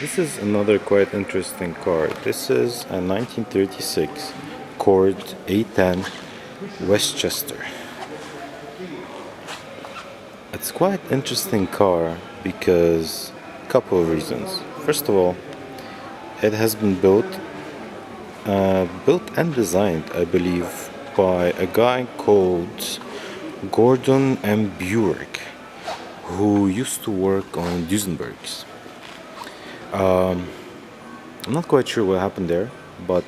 This is another quite interesting car. This is a 1936 Cord A10 Westchester. It's quite interesting car because a couple of reasons. First of all, it has been built and designed, I believe, by a guy called Gordon M. Buick, who used to work on Duesenbergs. I'm not quite sure what happened there, but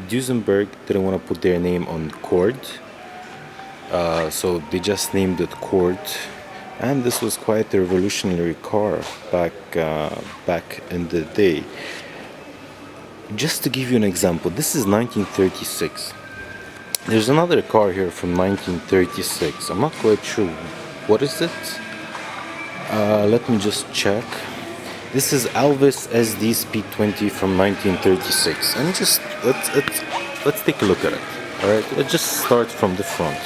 Duesenberg didn't want to put their name on Cord, so they just named it Cord. And this was quite a revolutionary car back in the day. Just to give you an example, this is 1936. There's another car here from 1936. I'm not quite sure what is it. Let me just check. This is Elvis SD Speed 20 from 1936, and just let's take a look at it. All right, let's just start from the front.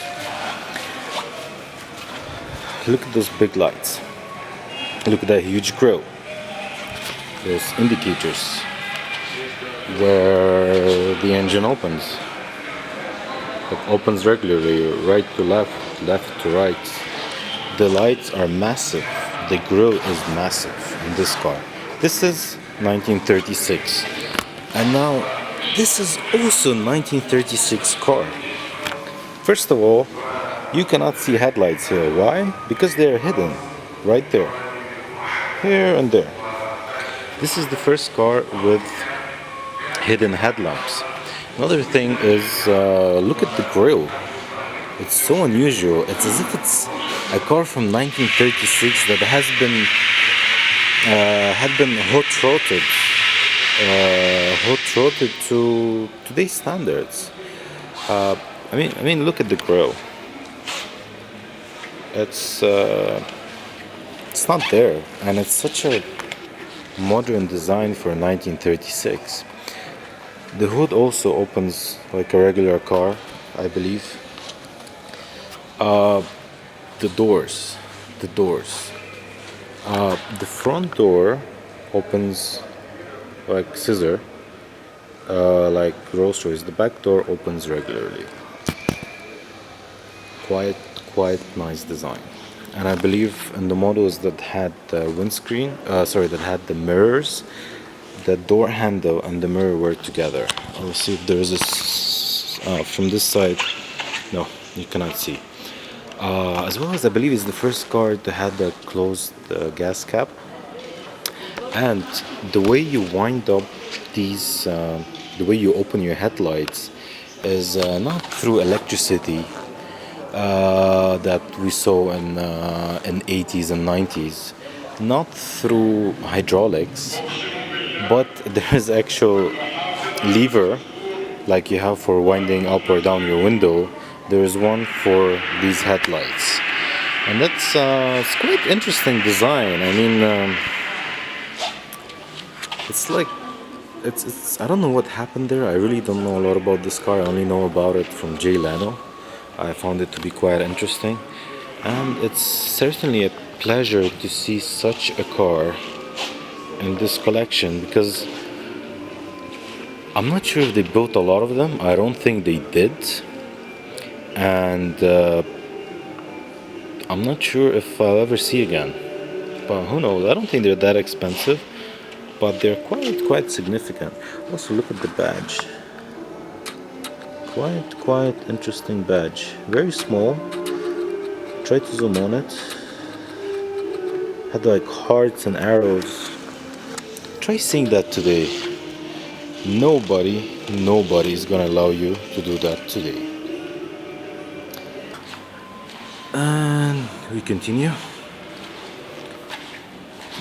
Look at those big lights. Look at that huge grille. There's indicators where the engine opens. It opens regularly, right to left, left to right. The lights are massive. The grille is massive in this car. This is 1936. And now, this is also 1936 car. First of all, you cannot see headlights here. Why? Because they are hidden right there. Here and there. This is the first car with hidden headlamps. Another thing is, look at the grille. It's so unusual. It's as if it's a car from 1936 that had been hot rodded to today's standards. I mean, look at the grille. It's not there, and it's such a modern design for 1936. The hood also opens like a regular car, I believe. The doors. The front door opens like scissor, like Rolls Royce. The back door opens regularly. Quite nice design. And I believe in the models that had the windscreen, that had the mirrors, the door handle and the mirror were together. I'll see if there is from this side. No, you cannot see. As well as I believe it's the first car that had the closed gas cap. And the way you wind up these, the way you open your headlights is not through electricity that we saw in 80s and 90s, not through hydraulics, but there is actual lever like you have for winding up or down your window. There is one for these headlights, and that's it's quite interesting design. I mean, it's like it's I don't know what happened there. I really don't know a lot about this car. I only know about it from Jay Leno. I found it to be quite interesting, and it's certainly a pleasure to see such a car in this collection, because I'm not sure if they built a lot of them. I don't think they did, and I'm not sure if I'll ever see again, but who knows. I don't think they're that expensive, but they're quite significant. Also, look at the badge. Quite interesting badge. Very small. Try to zoom on it. Had like hearts and arrows. Try seeing that today. Nobody is gonna allow you to do that today. And we continue.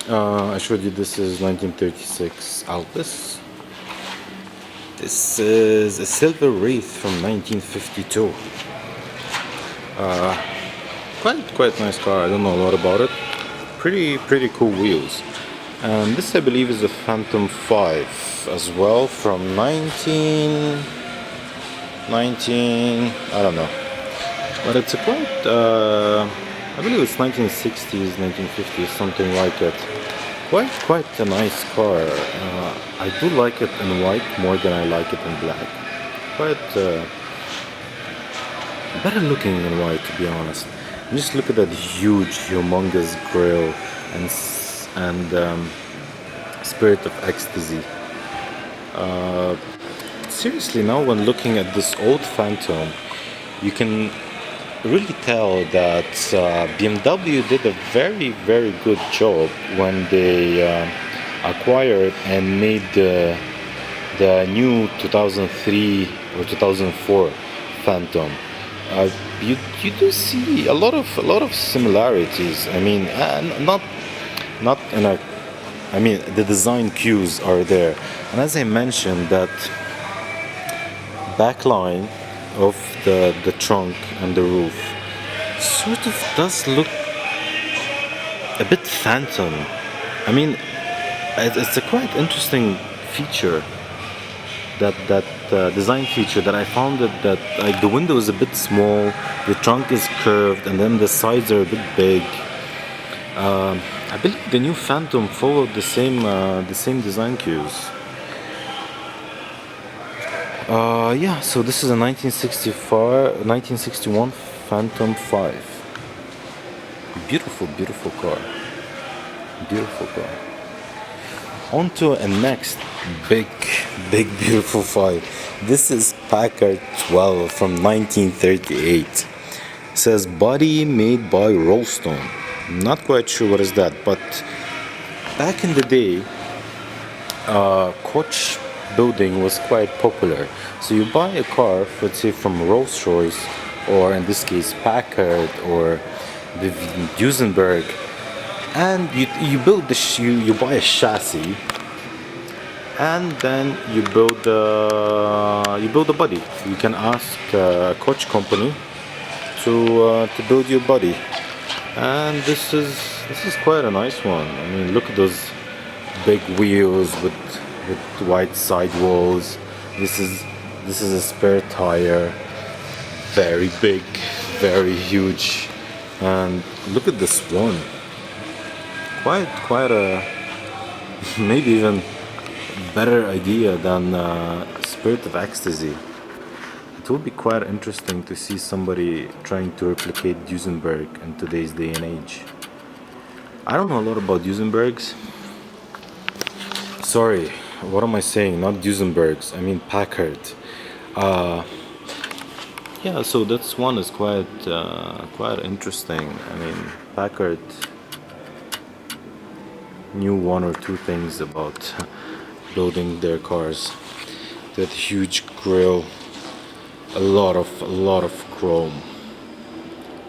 I showed you this is 1936 Alpes. This is a silver wraith from 1952. Quite nice car. I don't know a lot about it. Pretty cool wheels. And this I believe is a Phantom 5 as well from 19 I don't know. But it's a quite I believe it's 1960s, 1950s, something like it. Quite a nice car. I do like it in white more than I like it in black. Quite better looking in white, to be honest. Just look at that huge, humongous grille and Spirit of Ecstasy. Seriously, now when looking at this old Phantom, you can really tell that BMW did a very good job when they acquired and made the new 2003 or 2004 Phantom. You do see a lot of similarities. I mean, not in a. I mean, the design cues are there, and as I mentioned, that backline of the trunk and the roof sort of does look a bit phantom. I mean, it's a quite interesting feature, that design feature, that I found it that like the window is a bit small, the trunk is curved, and then the sides are a bit big. I believe the new Phantom followed the same design cues. Yeah, so this is a 1961 Phantom 5. Beautiful car. Beautiful car. On to a next big, beautiful 5. This is Packard 12 from 1938. It says body made by Rollston. Not quite sure what is that, but back in the day, coach building was quite popular. So you buy a car, let's say from Rolls-Royce, or in this case Packard or the Duesenberg, and you build you buy a chassis, and then you build a body. You can ask a coach company to build your body, and this is quite a nice one. I mean, look at those big wheels with white sidewalls. This is a spare tire, very big, very huge, and look at this one. Quite a maybe even better idea than Spirit of Ecstasy. It would be quite interesting to see somebody trying to replicate Duesenberg in today's day and age. I don't know a lot about Duesenbergs. Sorry, what am I saying? Not Duesenbergs, I mean Packard. Yeah, so that's one is quite interesting. I mean, Packard knew one or two things about building their cars. That huge grille, a lot of chrome.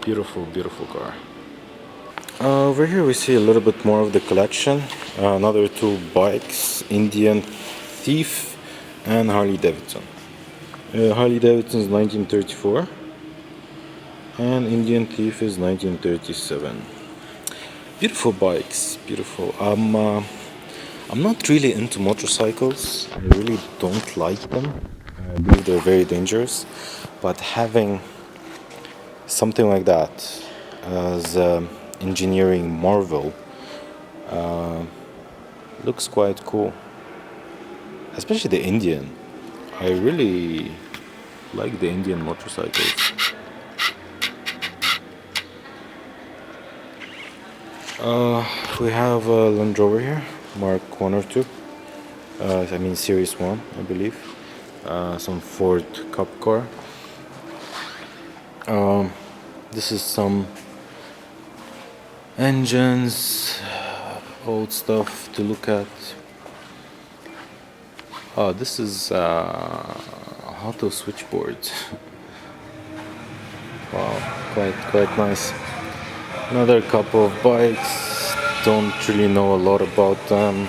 Beautiful car. Over here we see a little bit more of the collection. Another two bikes, Indian Thief and Harley Davidson. Harley Davidson is 1934 and Indian Thief is 1937. Beautiful bikes, beautiful. I'm not really into motorcycles. I really don't like them. I believe they're very dangerous. But having something like that as engineering marvel looks quite cool. Especially the Indian. I really like the Indian motorcycles. We have a Land Rover here, Mark 1 or 2. I mean Series 1, I believe. Some Ford Cup car. This is some engines, old stuff to look at. Oh, this is auto switchboard. Wow, quite nice. Another couple of bikes. Don't really know a lot about them.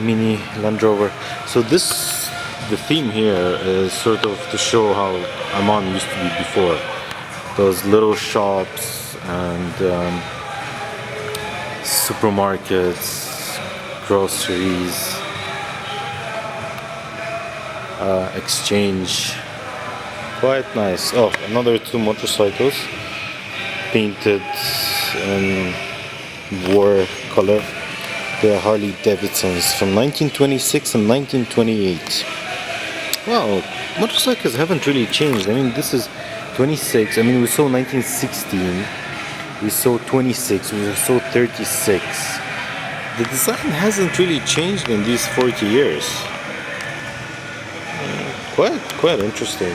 Mini Land Rover. So the theme here is sort of to show how Amman used to be before. Those little shops and supermarkets, groceries, exchange. Quite nice. Oh, another two motorcycles painted in war color. They are Harley Davidsons from 1926 and 1928. Wow, motorcycles haven't really changed. I mean, this is 26. I mean, we saw 1916, we saw 26, we saw 36. The design hasn't really changed in these 40 years. Quite interesting.